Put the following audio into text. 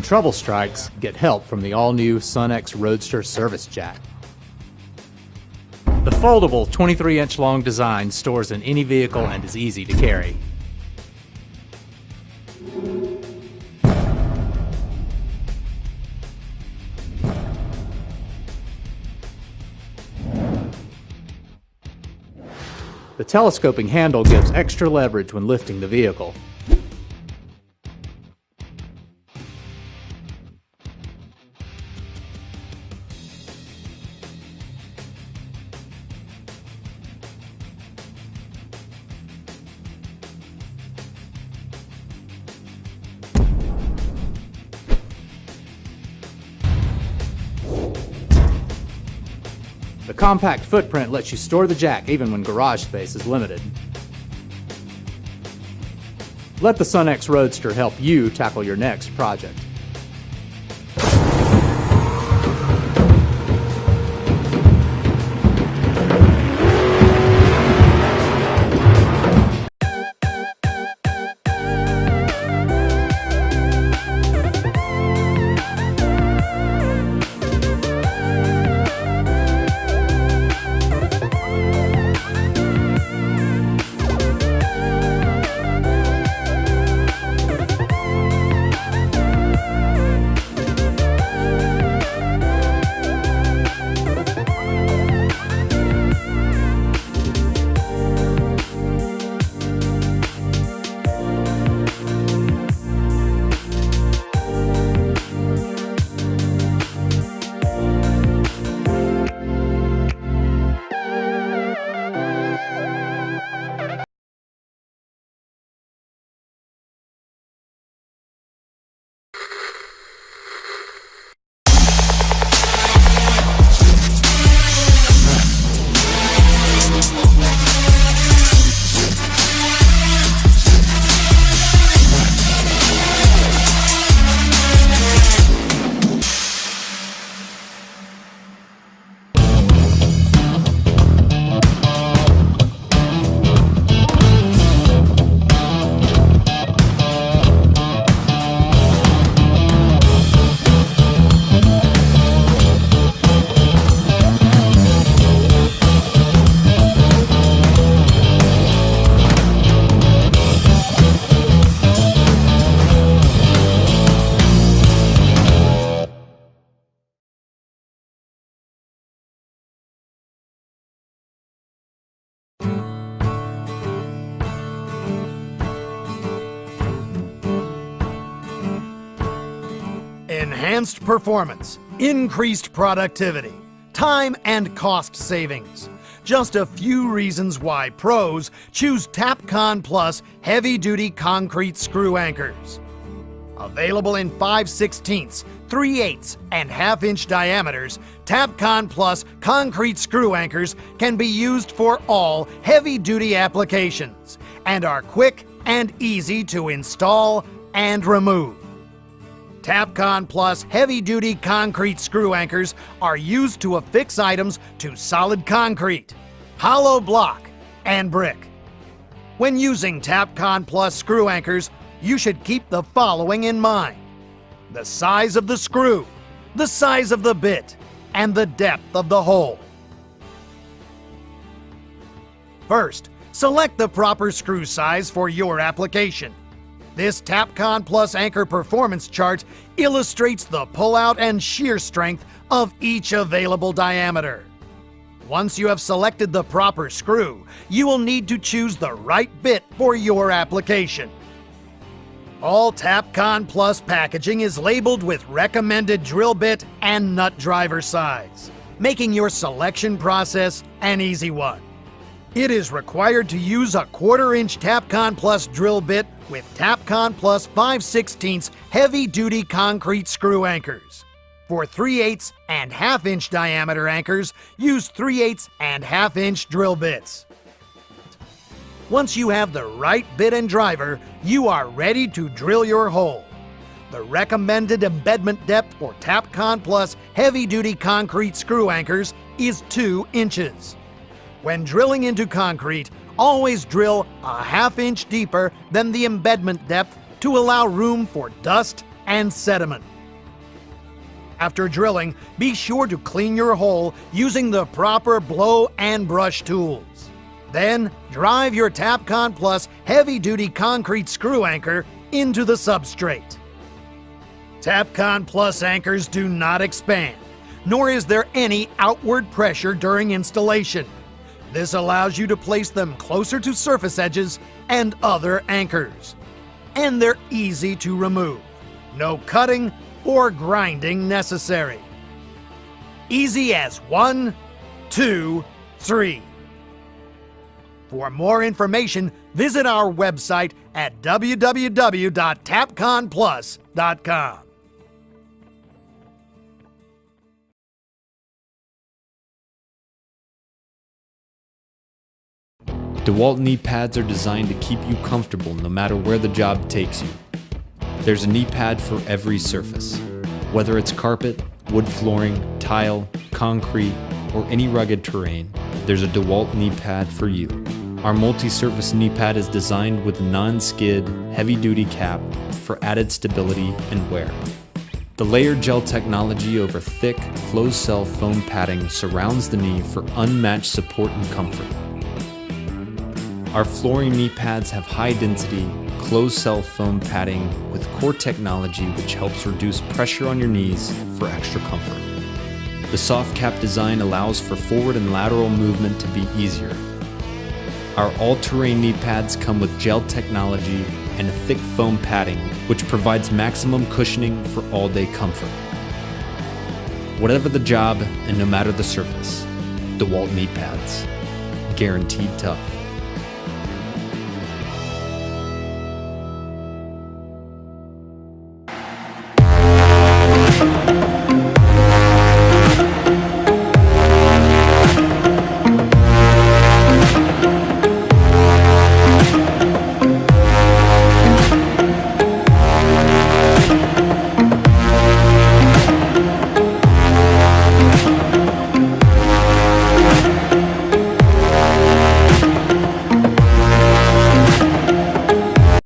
trouble strikes, get help from the all-new SunX Roadster Service Jack. The foldable 23-inch long design stores in any vehicle and is easy to carry. The telescoping handle gives extra leverage when lifting the vehicle. The compact footprint lets you store the jack even when garage space is limited. Let the SunX Roadster help you tackle your next project. Enhanced performance, increased productivity, time and cost savings. Just a few reasons why pros choose Tapcon Plus heavy-duty concrete screw anchors. Available in 5/16, 3/8, and 1/2-inch diameters, Tapcon Plus concrete screw anchors can be used for all heavy-duty applications and are quick and easy to install and remove. Tapcon Plus heavy-duty concrete screw anchors are used to affix items to solid concrete, hollow block, and brick. When using Tapcon Plus screw anchors, you should keep the following in mind: the size of the screw, the size of the bit, and the depth of the hole. First, select the proper screw size for your application. This Tapcon Plus anchor performance chart illustrates the pull-out and shear strength of each available diameter. Once you have selected the proper screw, you will need to choose the right bit for your application. All Tapcon Plus packaging is labeled with recommended drill bit and nut driver size, making your selection process an easy one. It is required to use a 1/4-inch Tapcon Plus drill bit with Tapcon Plus 5/16 heavy-duty concrete screw anchors. For 3/8 and 1/2-inch diameter anchors, use 3/8 and 1/2-inch drill bits. Once you have the right bit and driver, you are ready to drill your hole. The recommended embedment depth for Tapcon Plus heavy-duty concrete screw anchors is 2 inches. When drilling into concrete, always drill a 1/2 inch deeper than the embedment depth to allow room for dust and sediment. After drilling, be sure to clean your hole using the proper blow and brush tools. Then, drive your Tapcon Plus heavy-duty concrete screw anchor into the substrate. Tapcon Plus anchors do not expand, nor is there any outward pressure during installation. This allows you to place them closer to surface edges and other anchors. And they're easy to remove. No cutting or grinding necessary. Easy as 1, 2, 3. For more information, visit our website at www.tapconplus.com. DeWalt knee pads are designed to keep you comfortable no matter where the job takes you. There's a knee pad for every surface. Whether it's carpet, wood flooring, tile, concrete, or any rugged terrain, there's a DeWalt knee pad for you. Our multi-surface knee pad is designed with a non-skid, heavy-duty cap for added stability and wear. The layered gel technology over thick, closed-cell foam padding surrounds the knee for unmatched support and comfort. Our flooring knee pads have high-density, closed-cell foam padding with core technology which helps reduce pressure on your knees for extra comfort. The soft cap design allows for forward and lateral movement to be easier. Our all-terrain knee pads come with gel technology and a thick foam padding which provides maximum cushioning for all-day comfort. Whatever the job and no matter the surface, DeWalt knee pads. Guaranteed tough.